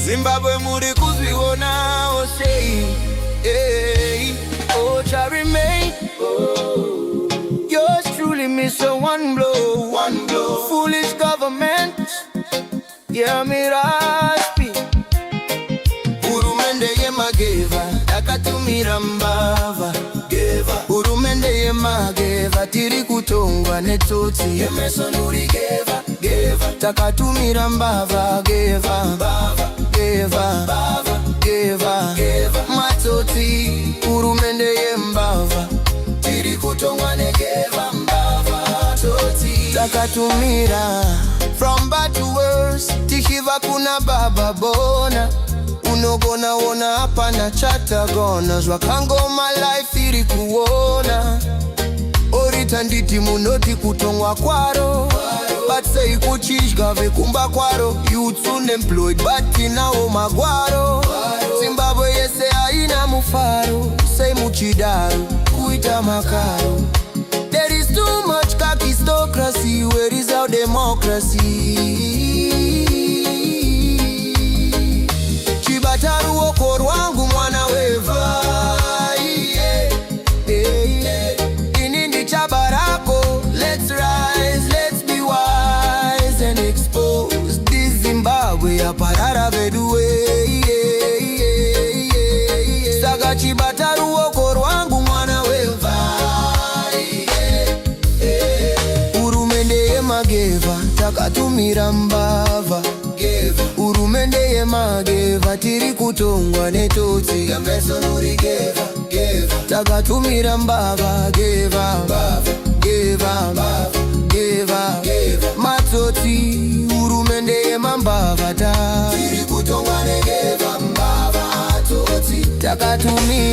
Zimbabwe muri kuzviona sei? Hey, oh, shall remain. Yours truly miss a one blow. Foolish government, yeah, me raspi. Urumende ye mageva, akatumira mbava. Urumende ye mageva, tiri kutongwa netoti. Emerson uri geva, takatumira mbava, geva. Matoti, urumende ye mbava, tiri kutongwa negeva mbava. Toti, takatumira. From bad to worse, tishiva kuna baba bona. Unogona wona hapa na chata gona. Zwakangoma life iri kuona. Orita nditi munoti kutongwa kwaro. But say kuchishga vekumba kwaro. Youths unemployed but inao magwaro. Zimbabwe yese haina mufaro. Say muchidaru, kuita makaro. There is too much kakistocracy. Where is our democracy? Chibataru oko rwangu mwana weva. Inindi chabarako. Let's rise, let's be wise and expose this Zimbabwe aparara vedue. Saga chibataru oko rwangu mwana weva. Mageva, takatumira mbava. Urumende ye mageva, tiri kutongwa netoti. Emerson uri geva, takatumira mbava. Geva. Matoti, urumende ye mambava ta. Tiri kutongwa negeva mbava. Toti, takatumira